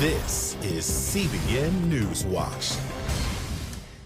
This is CBN NewsWatch.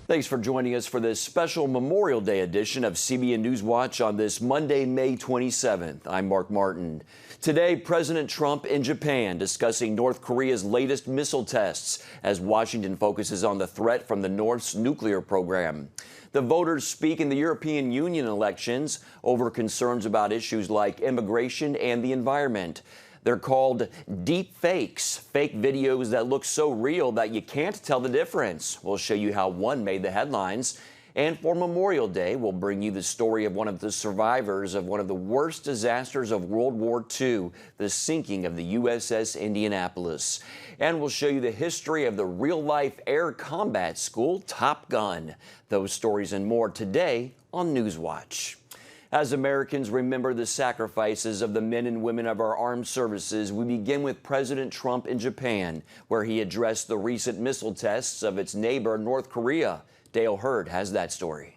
Thanks for joining us for this special Memorial Day edition of CBN NewsWatch on this Monday, May 27th. I'm Mark Martin. Today, President Trump in Japan discussing North Korea's latest missile tests as Washington focuses on the threat from the North's nuclear program. The voters speak in the European Union elections over concerns about issues like immigration and the environment. They're called deep fakes, fake videos that look so real that you can't tell the difference. We'll show you how one made the headlines. And for Memorial Day, we'll bring you the story of one of the survivors of one of the worst disasters of World War II, the sinking of the USS Indianapolis. And we'll show you the history of the real-life air combat school, Top Gun. Those stories and more today on NewsWatch. As Americans remember the sacrifices of the men and women of our armed services, we begin with President Trump in Japan, where he addressed the recent missile tests of its neighbor, North Korea. Dale Hurd has that story.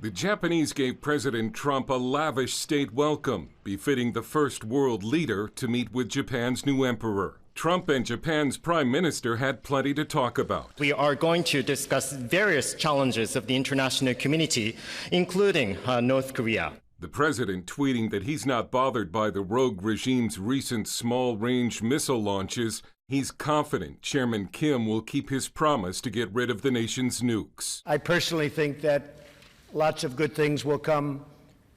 The Japanese gave President Trump a lavish state welcome, befitting the first world leader to meet with Japan's new emperor. Trump and Japan's prime minister had plenty to talk about. We are going to discuss various challenges of the international community, including North Korea. The president tweeting that he's not bothered by the rogue regime's recent small-range missile launches. He's confident Chairman Kim will keep his promise to get rid of the nation's nukes. I personally think that lots of good things will come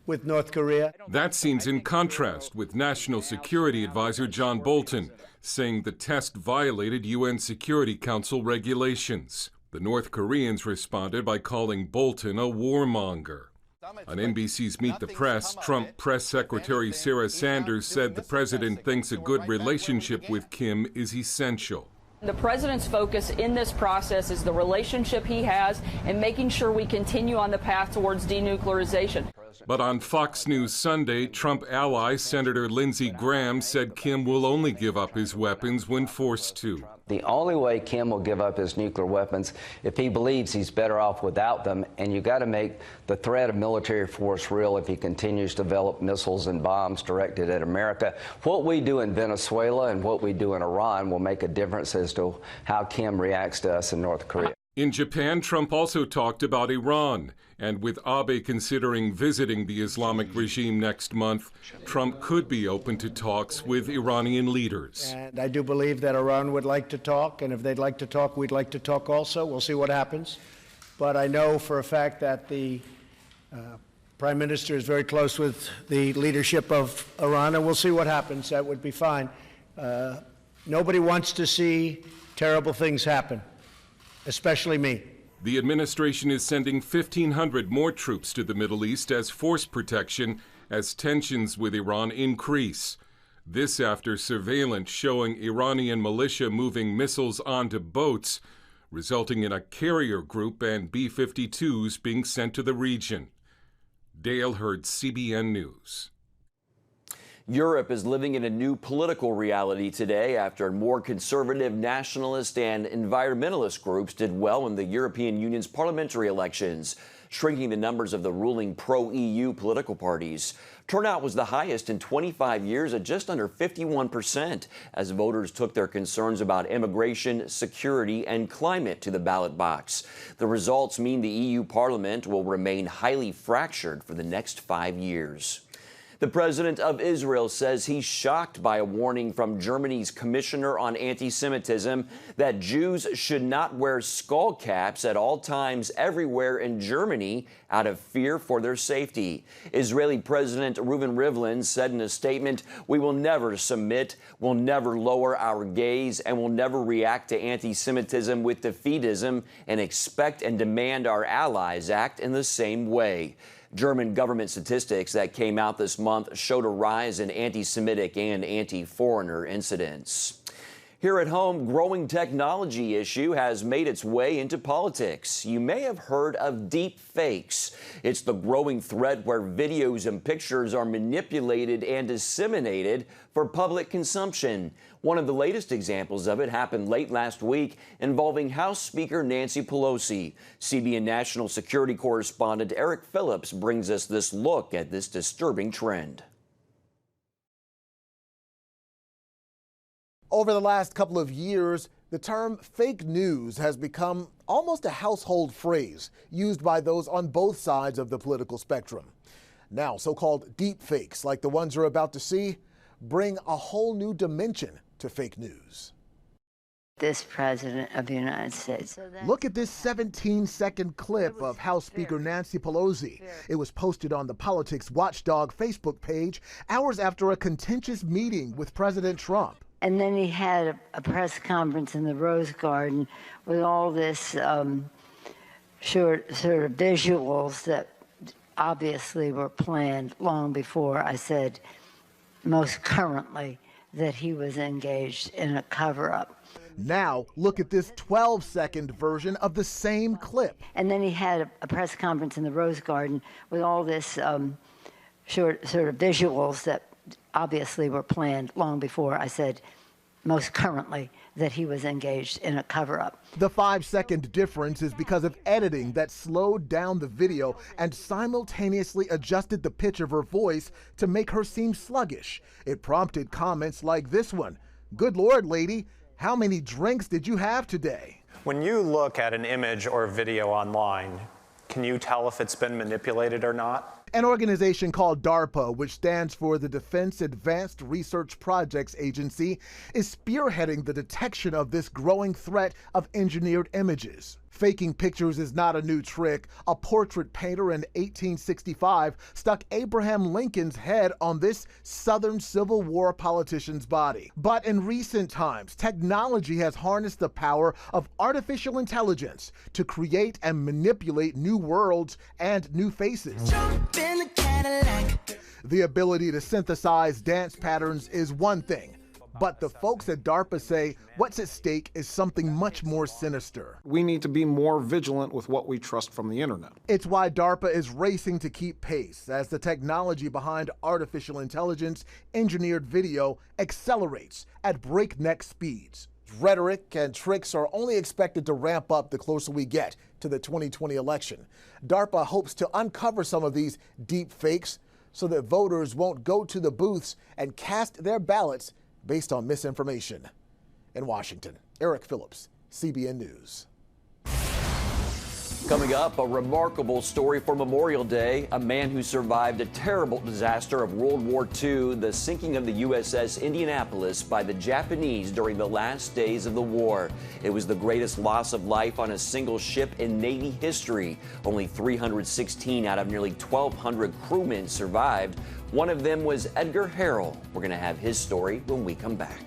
with North Korea. That seems in contrast with National Security Advisor John Bolton, saying the test violated UN Security Council regulations. The North Koreans responded by calling Bolton a warmonger. On NBC's Meet the Press, Trump Press Secretary Sarah Sanders said the president thinks a good relationship with Kim is essential. The president's focus in this process is the relationship he has and making sure we continue on the path towards denuclearization. But on Fox News Sunday, Trump ally Senator Lindsey Graham said Kim will only give up his weapons when forced to. The only way Kim will give up his nuclear weapons if he believes he's better off without them, and you've got to make the threat of military force real if he continues to develop missiles and bombs directed at America. What we do in Venezuela and what we do in Iran will make a difference as to how Kim reacts to us in North Korea. In Japan, Trump also talked about Iran, and with Abe considering visiting the Islamic regime next month, Trump could be open to talks with Iranian leaders. And I do believe that Iran would like to talk, and if they'd like to talk, we'd like to talk also. We'll see what happens. But I know for a fact that the Prime Minister is very close with the leadership of Iran, and we'll see what happens. That would be fine. Nobody wants to see terrible things happen, especially me. The administration is sending 1,500 more troops to the Middle East as force protection as tensions with Iran increase. This after surveillance showing Iranian militia moving missiles onto boats, resulting in a carrier group and B-52s being sent to the region. Dale Hurd, CBN News. Europe is living in a new political reality today after more conservative, nationalist, and environmentalist groups did well in the European Union's parliamentary elections, shrinking the numbers of the ruling pro-EU political parties. Turnout was the highest in 25 years at just under 51%, as voters took their concerns about immigration, security, and climate to the ballot box. The results mean the EU Parliament will remain highly fractured for the next 5 years. The president of Israel says he's shocked by a warning from Germany's Commissioner on Anti-Semitism that Jews should not wear skull caps at all times everywhere in Germany out of fear for their safety. Israeli President Reuven Rivlin said in a statement, "We will never submit, will never lower our gaze, and will never react to anti-Semitism with defeatism and expect and demand our allies act in the same way." German government statistics that came out this month showed a rise in anti-Semitic and anti-foreigner incidents. Here at home, growing technology issue has made its way into politics. You may have heard of deep fakes. It's the growing threat where videos and pictures are manipulated and disseminated for public consumption. One of the latest examples of it happened late last week, involving House Speaker Nancy Pelosi. CBN national security correspondent Eric Phillips brings us this look at this disturbing trend. Over the last couple of years, the term fake news has become almost a household phrase used by those on both sides of the political spectrum. Now, so-called deep fakes, like the ones you're about to see, bring a whole new dimension to fake news. This president of the United States. Look at this 17-second clip of House Speaker Nancy Pelosi. It was posted on the Politics Watchdog Facebook page hours after a contentious meeting with President Trump. And then he had a press conference in the Rose Garden with all this sort of visuals that obviously were planned long before I said, most currently, that he was engaged in a cover-up. Now, look at this 12-second version of the same clip. And then he had a press conference in the Rose Garden with all this sort of visuals that obviously were planned long before I said, most currently, that he was engaged in a cover-up. The 5-second difference is because of editing that slowed down the video and simultaneously adjusted the pitch of her voice to make her seem sluggish. It prompted comments like this one. "Good Lord, lady, how many drinks did you have today?" When you look at an image or video online, can you tell if it's been manipulated or not? An organization called DARPA, which stands for the Defense Advanced Research Projects Agency, is spearheading the detection of this growing threat of engineered images. Faking pictures is not a new trick. A portrait painter in 1865 stuck Abraham Lincoln's head on this Southern Civil War politician's body. But in recent times, technology has harnessed the power of artificial intelligence to create and manipulate new worlds and new faces. Jump in a Cadillac. The ability to synthesize dance patterns is one thing. But the folks at DARPA say what's at stake is something much more sinister. We need to be more vigilant with what we trust from the internet. It's why DARPA is racing to keep pace as the technology behind artificial intelligence engineered video accelerates at breakneck speeds. Rhetoric and tricks are only expected to ramp up the closer we get to the 2020 election. DARPA hopes to uncover some of these deep fakes so that voters won't go to the booths and cast their ballots based on misinformation. In Washington, Eric Phillips, CBN News. Coming up, a remarkable story for Memorial Day. A man who survived a terrible disaster of World War II, the sinking of the USS Indianapolis by the Japanese during the last days of the war. It was the greatest loss of life on a single ship in Navy history. Only 316 out of nearly 1,200 crewmen survived. One of them was Edgar Harrell. We're going to have his story when we come back.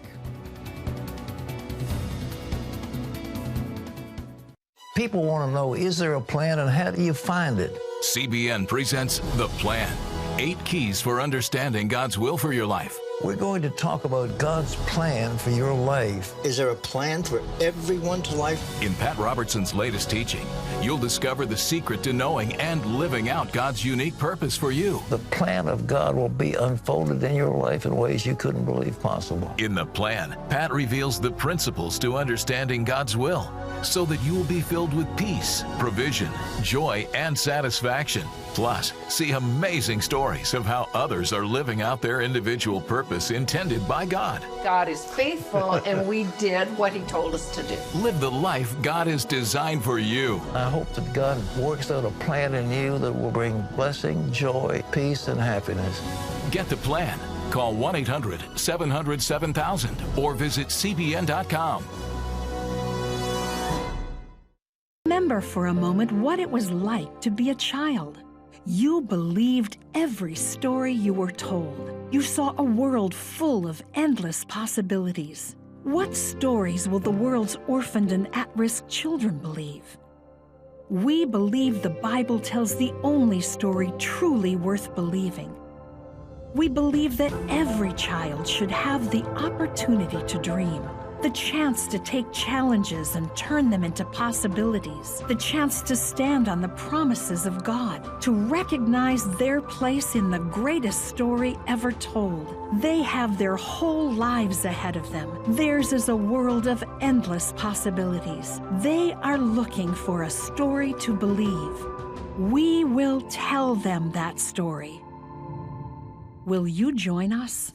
People want to know, is there a plan and how do you find it? CBN presents The Plan. 8 keys for understanding God's will for your life. We're going to talk about God's plan for your life. Is there a plan for everyone's life? In Pat Robertson's latest teaching, you'll discover the secret to knowing and living out God's unique purpose for you. The plan of God will be unfolded in your life in ways you couldn't believe possible. In The Plan, Pat reveals the principles to understanding God's will so that you will be filled with peace, provision, joy, and satisfaction. Plus, see amazing stories of how others are living out their individual purpose intended by God. God is faithful, and we did what He told us to do. Live the life God has designed for you. I hope that God works out a plan in you that will bring blessing, joy, peace, and happiness. Get The Plan. Call 1-800-700-7000 or visit CBN.com. Remember for a moment what it was like to be a child. You believed every story you were told. You saw a world full of endless possibilities. What stories will the world's orphaned and at-risk children believe? We believe the Bible tells the only story truly worth believing. We believe that every child should have the opportunity to dream, The chance to take challenges and turn them into possibilities. The chance to stand on the promises of God, to recognize their place in the greatest story ever told. They have their whole lives ahead of them. Theirs is a world of endless possibilities. They are looking for a story to believe. We will tell them that story. Will you join us?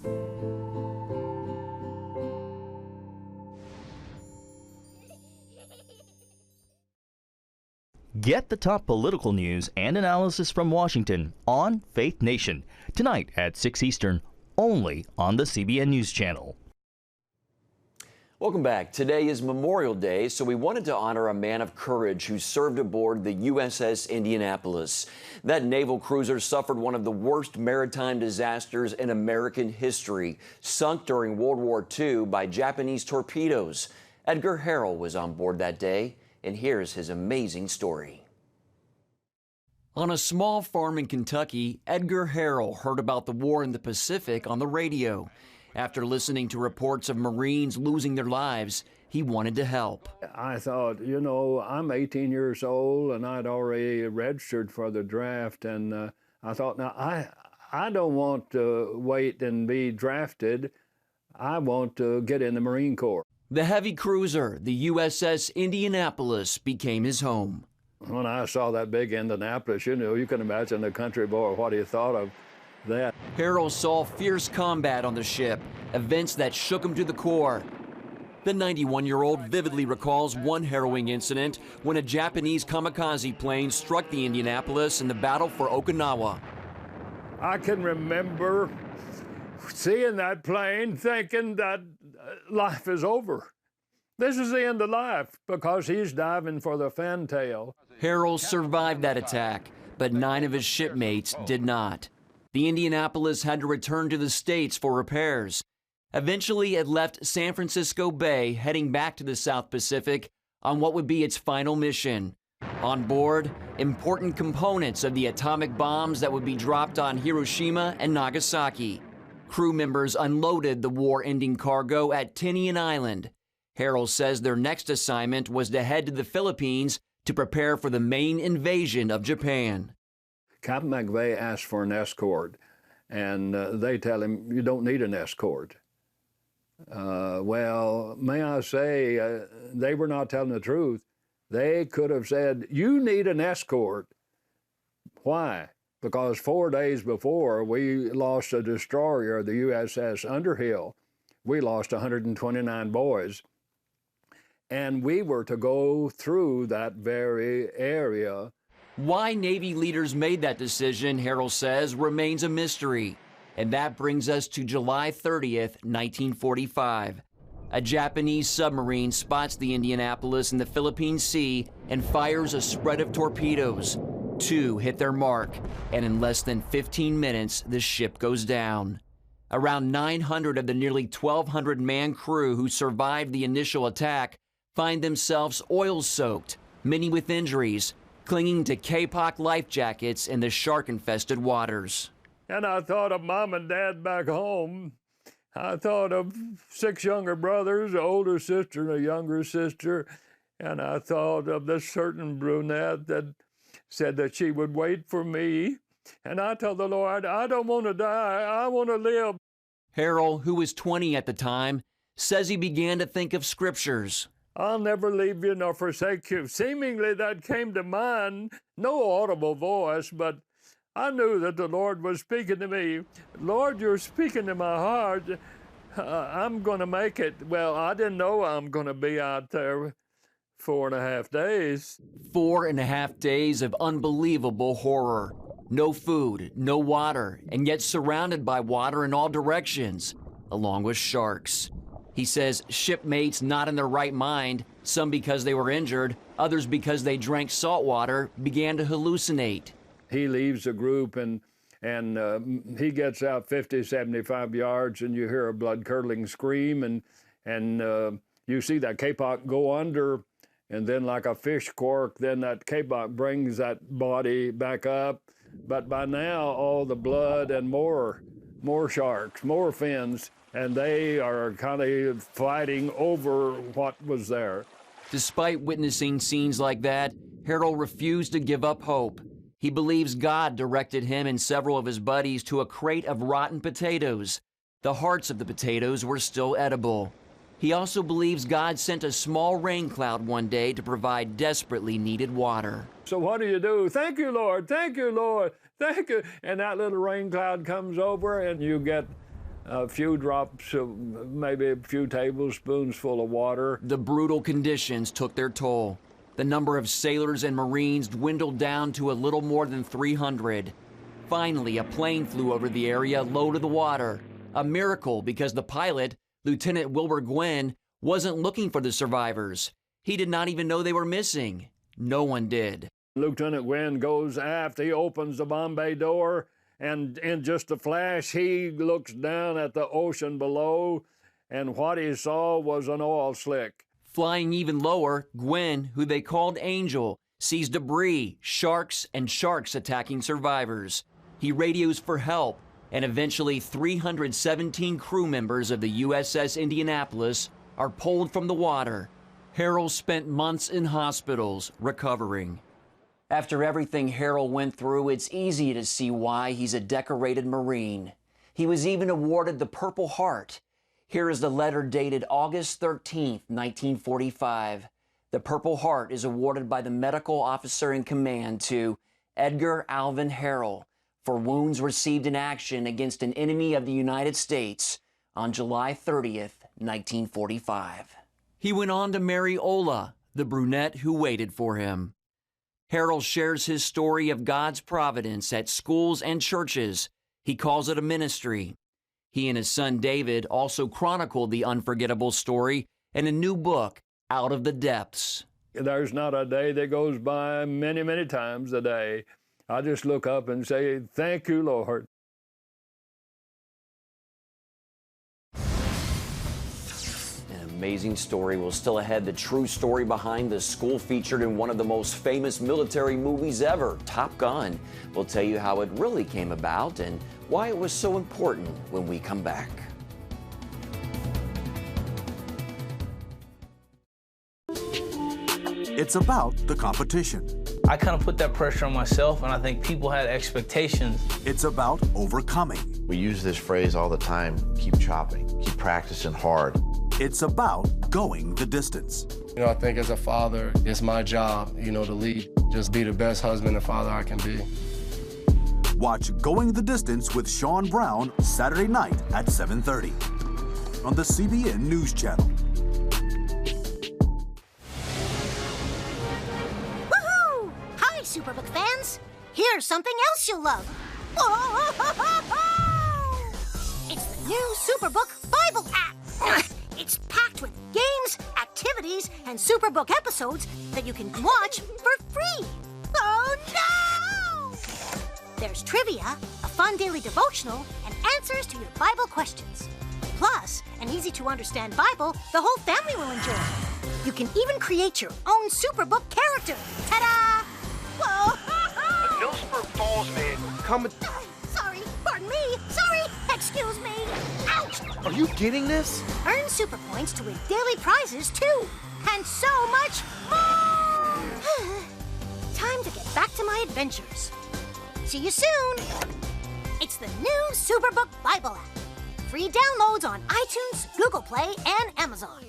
Get the top political news and analysis from Washington on Faith Nation, tonight at 6 Eastern, only on the CBN News Channel. Welcome back. Today is Memorial Day, so we wanted to honor a man of courage who served aboard the USS Indianapolis. That naval cruiser suffered one of the worst maritime disasters in American history, sunk during World War II by Japanese torpedoes. Edgar Harrell was on board that day, and here's his amazing story. On a small farm in Kentucky, Edgar Harrell heard about the war in the Pacific on the radio. After listening to reports of Marines losing their lives, he wanted to help. I thought, you know, I'm 18 years old and I'd already registered for the draft, and I thought, now I don't want to wait and be drafted. I want to get in the Marine Corps. The heavy cruiser, the USS Indianapolis, became his home. When I saw that big Indianapolis, you know, you can imagine the country boy what he thought of that. Harrell saw fierce combat on the ship, events that shook him to the core. The 91-year-old vividly recalls one harrowing incident when a Japanese kamikaze plane struck the Indianapolis in the battle for Okinawa. I can remember seeing that plane thinking that life is over. This is the end of life, because he's diving for the fantail. Harrell survived that attack, but 9 of his shipmates did not. The Indianapolis had to return to the States for repairs. Eventually, it left San Francisco Bay, heading back to the South Pacific on what would be its final mission. On board, important components of the atomic bombs that would be dropped on Hiroshima and Nagasaki. Crew members unloaded the war-ending cargo at Tinian Island. Harrell says their next assignment was to head to the Philippines to prepare for the main invasion of Japan. Captain McVeigh asked for an escort, and they tell him, you don't need an escort. Well, may I say, they were not telling the truth. They could have said, you need an escort. Why? Because 4 days before, we lost a destroyer, the USS Underhill. We lost 129 boys. And we were to go through that very area. Why Navy leaders made that decision, Harrell says, remains a mystery. And that brings us to July 30th, 1945. A Japanese submarine spots the Indianapolis in the Philippine Sea and fires a spread of torpedoes. 2 hit their mark, and in less than 15 minutes, the ship goes down. Around 900 of the nearly 1,200-man crew who survived the initial attack find themselves oil-soaked, many with injuries, clinging to Kapok life jackets in the shark-infested waters. And I thought of Mom and Dad back home. I thought of 6 younger brothers, an older sister and a younger sister, and I thought of this certain brunette that said that she would wait for me. And I told the Lord, I don't want to die, I want to live. Harrell, who was 20 at the time, says he began to think of scriptures. I'll never leave you nor forsake you. Seemingly that came to mind, no audible voice, but I knew that the Lord was speaking to me. Lord, you're speaking to my heart. I'm going to make it. Well, I didn't know I'm going to be out there 4.5 days. 4.5 days of unbelievable horror. No food, no water, and yet surrounded by water in all directions, along with sharks. He says shipmates not in their right mind, some because they were injured, others because they drank salt water, began to hallucinate. He leaves the group and he gets out 50, 75 yards and you hear a blood-curdling scream and you see that Kapok go under, and then like a fish cork, then that Kapok brings that body back up. But by now, all the blood and more more sharks, more fins, and they are kind of fighting over what was there. Despite witnessing scenes like that, Harold refused to give up hope. He believes God directed him and several of his buddies to a crate of rotten potatoes. The hearts of the potatoes were still edible. He also believes God sent a small rain cloud one day to provide desperately needed water. So what do? Thank you, Lord. Thank you, Lord. Thank you. And that little rain cloud comes over, and you get a few drops of maybe a few tablespoons full of water. The brutal conditions took their toll. The number of sailors and Marines dwindled down to a little more than 300. Finally, a plane flew over the area low to the water. A miracle because the pilot, Lieutenant Wilbur Gwynn, wasn't looking for the survivors. He did not even know they were missing. No one did. Lieutenant Gwynn goes aft. He opens the bomb bay door, and in just a flash, he looks down at the ocean below, and what he saw was an oil slick. Flying even lower, Gwynn, who they called Angel, sees debris, sharks, and sharks attacking survivors. He radios for help, and eventually 317 crew members of the USS Indianapolis are pulled from the water. Harold spent months in hospitals recovering. After everything Harold went through, it's easy to see why he's a decorated Marine. He was even awarded the Purple Heart. Here is the letter dated August 13, 1945. The Purple Heart is awarded by the medical officer in command to Edgar Alvin Harrell for wounds received in action against an enemy of the United States on July 30th, 1945. He went on to marry Ola, the brunette who waited for him. Harold shares his story of God's providence at schools and churches. He calls it a ministry. He and his son David also chronicled the unforgettable story in a new book, Out of the Depths. There's not a day that goes by, many, many times a day, I just look up and say, thank you, Lord. Amazing story. Well, still ahead, the true story behind the school featured in one of the most famous military movies ever, Top Gun. We'll tell you how it really came about and why it was so important when we come back. It's about the competition. I kind of put that pressure on myself, and I think people had expectations. It's about overcoming. We use this phrase all the time, keep chopping, keep practicing hard. It's about going the distance. You know, I think as a father, it's my job, to lead. Just be the best husband and father I can be. Watch Going the Distance with Sean Brown Saturday night at 7:30 on the CBN News Channel. Woohoo! Hi, Superbook fans. Here's something else you'll love. It's the new Superbook Bible app. It's packed with games, activities, and Superbook episodes that you can watch for free. Oh, no! There's trivia, a fun daily devotional, and answers to your Bible questions. Plus, an easy-to-understand Bible the whole family will enjoy. You can even create your own Superbook character. Ta-da! Whoa! Millsburg Falls man coming. Sorry, pardon me. Sorry, excuse me. Ouch! Are you getting this? Earn super points to win daily prizes, too. And so much more! Time to get back to my adventures. See you soon. It's the new Superbook Bible app. Free downloads on iTunes, Google Play, and Amazon.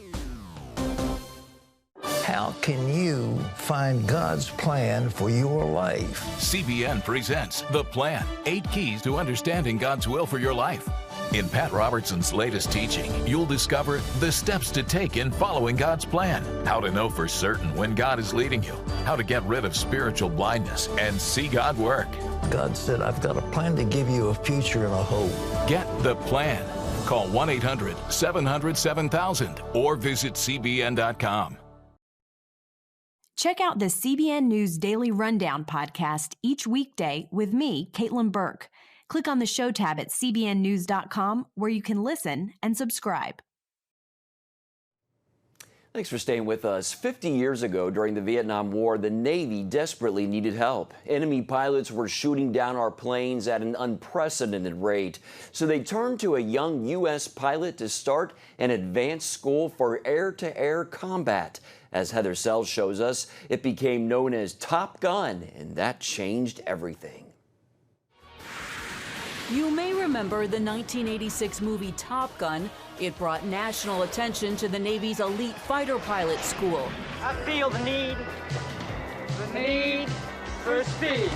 How can you find God's plan for your life? CBN presents The Plan, 8 Keys to Understanding God's Will for Your Life. In Pat Robertson's latest teaching, you'll discover the steps to take in following God's plan, how to know for certain when God is leading you, how to get rid of spiritual blindness and see God work. God said, I've got a plan to give you a future and a hope. Get The Plan. Call 1-800-700-7000 or visit CBN.com. Check out the CBN News Daily Rundown podcast each weekday with me, Caitlin Burke. Click on the show tab at cbnnews.com where you can listen and subscribe. Thanks for staying with us. 50 years ago, during the Vietnam War, the Navy desperately needed help. Enemy pilots were shooting down our planes at an unprecedented rate. So they turned to a young U.S. pilot to start an advanced school for air-to-air combat. As Heather Sells shows us, it became known as Top Gun, and that changed everything. You may remember the 1986 movie Top Gun. It brought national attention to the Navy's elite fighter pilot school. I feel the need for speed.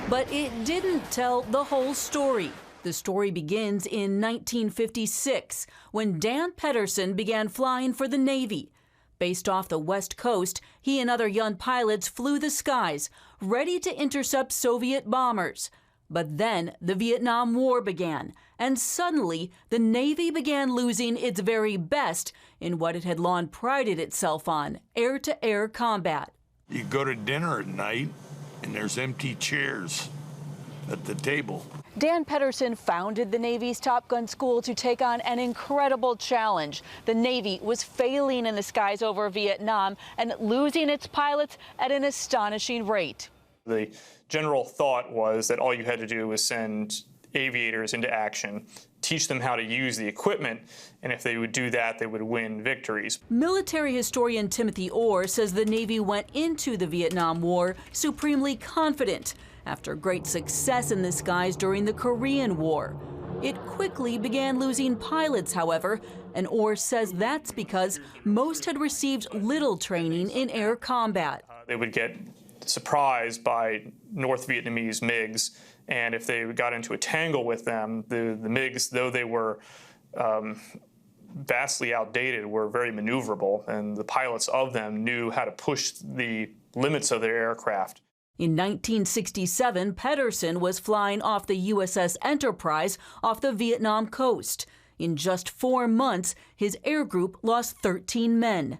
But it didn't tell the whole story. The story begins in 1956, when Dan Pedersen began flying for the Navy. Based off the West Coast, he and other young pilots flew the skies, ready to intercept Soviet bombers. But then the Vietnam War began, and suddenly the Navy began losing its very best in what it had long prided itself on, air-to-air combat. You go to dinner at night, and there's empty chairs at the table. Dan Pedersen founded the Navy's Top Gun school to take on an incredible challenge. The Navy was failing in the skies over Vietnam and losing its pilots at an astonishing rate. The general thought was that all you had to do was send aviators into action, teach them how to use the equipment, and if they would do that, they would win victories. Military historian Timothy Orr says the Navy went into the Vietnam War supremely confident after great success in the skies during the Korean War. It quickly began losing pilots, however, and Orr says that's because most had received little training in air combat. They would get surprised by North Vietnamese MiGs, and if they got into a tangle with them, the MiGs, though they were vastly outdated, were very maneuverable, and the pilots of them knew how to push the limits of their aircraft. In 1967, Pedersen was flying off the USS Enterprise off the Vietnam coast. In just 4 months, his air group lost 13 men.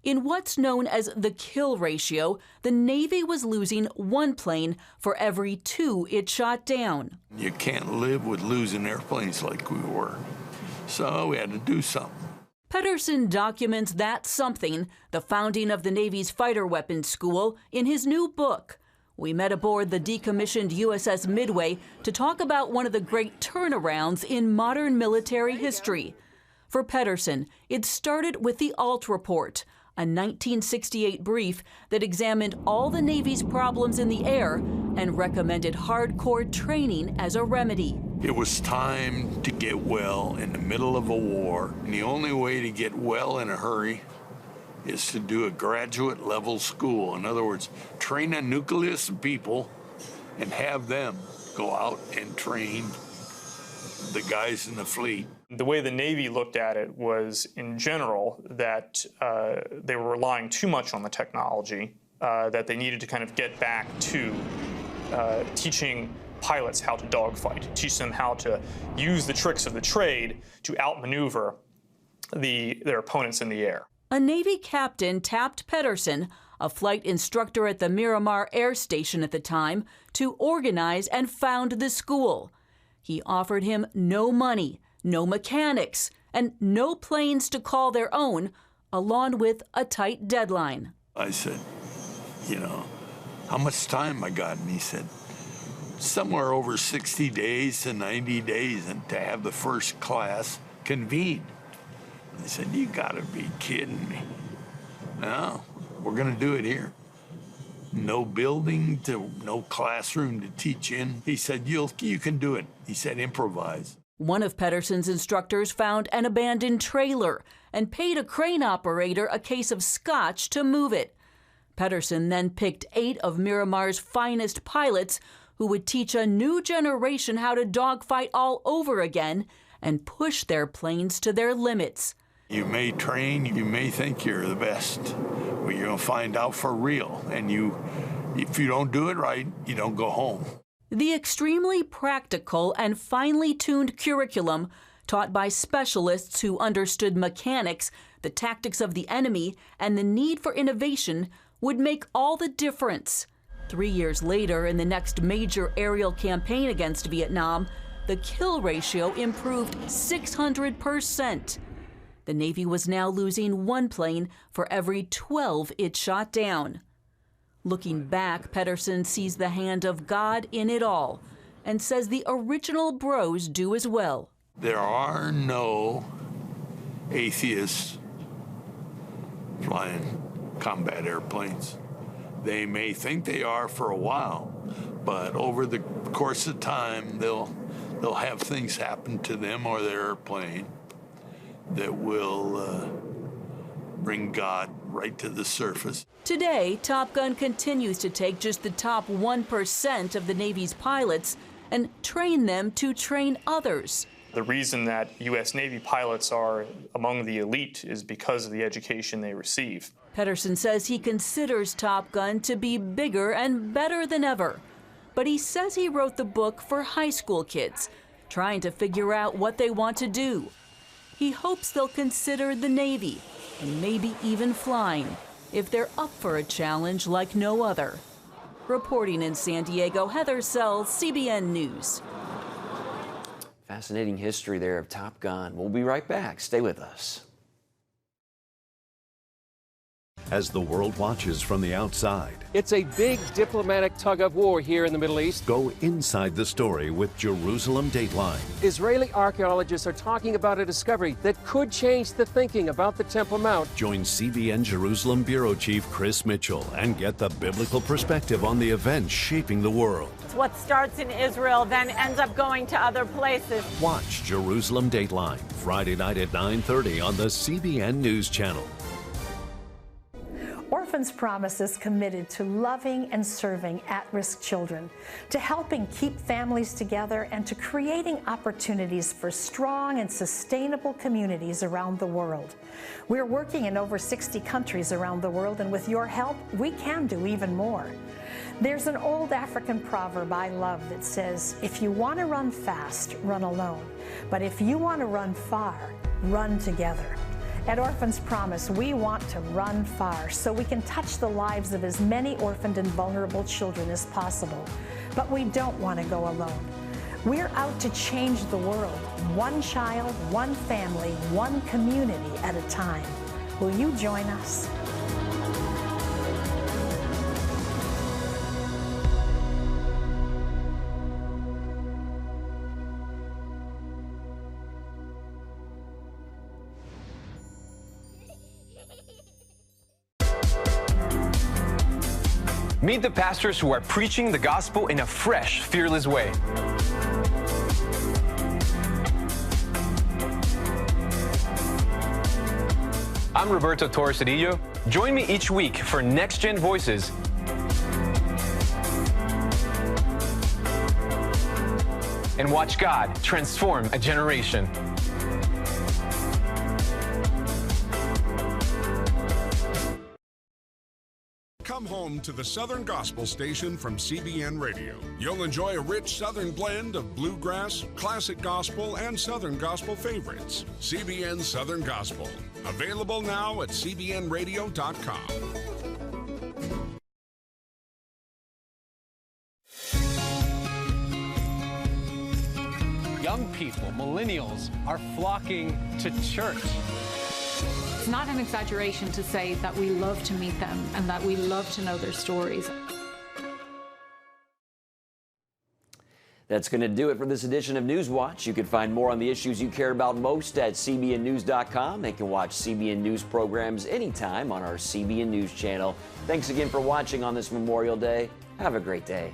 In what's known as the kill ratio, the Navy was losing 1 plane for every 2 it shot down. You can't live with losing airplanes like we were, so we had to do something. Pedersen documents that something, the founding of the Navy's Fighter Weapons School, in his new book. We met aboard the decommissioned USS Midway to talk about one of the great turnarounds in modern military history. For Pedersen, it started with the ALT report, a 1968 brief that examined all the Navy's problems in the air and recommended hardcore training as a remedy. It was time to get well in the middle of a war, and the only way to get well in a hurry is to do a graduate level school. In other words, train a nucleus of people and have them go out and train the guys in the fleet. The way the Navy looked at it was, in general, that they were relying too much on the technology, that they needed to kind of get back to teaching pilots how to dogfight, teach them how to use the tricks of the trade to outmaneuver their opponents in the air. A Navy captain tapped Pedersen, a flight instructor at the Miramar Air Station at the time, to organize and found the school. He offered him no money, no mechanics, and no planes to call their own, along with a tight deadline. I said, how much time I got? And he said, somewhere over 60 days to 90 days, and to have the first class convened. I said, you gotta be kidding me. No, we're gonna do it here. No building, no classroom to teach in. He said, you can do it. He said, improvise. One of Pedersen's instructors found an abandoned trailer and paid a crane operator a case of scotch to move it. Pedersen then picked 8 of Miramar's finest pilots who would teach a new generation how to dogfight all over again and push their planes to their limits. You may train, you may think you're the best, but you're going to find out for real. And if you don't do it right, you don't go home. The extremely practical and finely tuned curriculum, taught by specialists who understood mechanics, the tactics of the enemy, and the need for innovation, would make all the difference. 3 years later, in the next major aerial campaign against Vietnam, the kill ratio improved 600%. The Navy was now losing one plane for every 12 it shot down. Looking back, Pedersen sees the hand of God in it all and says the original bros do as well. There are no atheists flying combat airplanes. They may think they are for a while, but over the course of time, they'll have things happen to them or their airplane that will bring God right to the surface. Today, Top Gun continues to take just the top 1% of the Navy's pilots and train them to train others. The reason that U.S. Navy pilots are among the elite is because of the education they receive. Pedersen says he considers Top Gun to be bigger and better than ever. But he says he wrote the book for high school kids, trying to figure out what they want to do. He hopes they'll consider the Navy and maybe even flying if they're up for a challenge like no other. Reporting in San Diego, Heather Sells, CBN News. Fascinating history there of Top Gun. We'll be right back. Stay with us. As the world watches from the outside, it's a big diplomatic tug-of-war here in the Middle East. Go inside the story with Jerusalem Dateline. Israeli archaeologists are talking about a discovery that could change the thinking about the Temple Mount. Join CBN Jerusalem Bureau Chief Chris Mitchell and get the biblical perspective on the events shaping the world. What starts in Israel then ends up going to other places. Watch Jerusalem Dateline, Friday night at 9:30 on the CBN News Channel. Orphans Promise is committed to loving and serving at-risk children, to helping keep families together, and to creating opportunities for strong and sustainable communities around the world. We're working in over 60 countries around the world, and with your help, we can do even more. There's an old African proverb I love that says, if you want to run fast, run alone. But if you want to run far, run together. At Orphans Promise, we want to run far so we can touch the lives of as many orphaned and vulnerable children as possible. But we don't want to go alone. We're out to change the world, one child, one family, one community at a time. Will you join us? Meet the pastors who are preaching the gospel in a fresh, fearless way. I'm Roberto Torres Cedillo. Join me each week for Next Gen Voices. And watch God transform a generation. Come home to the Southern Gospel Station from CBN Radio. You'll enjoy a rich Southern blend of bluegrass, classic gospel, and Southern gospel favorites. CBN Southern Gospel. Available now at cbnradio.com. Young people, millennials, are flocking to church. It's not an exaggeration to say that we love to meet them and that we love to know their stories. That's going to do it for this edition of NewsWatch. You can find more on the issues you care about most at cbnnews.com and can watch CBN News programs anytime on our CBN News channel. Thanks again for watching on this Memorial Day. Have a great day.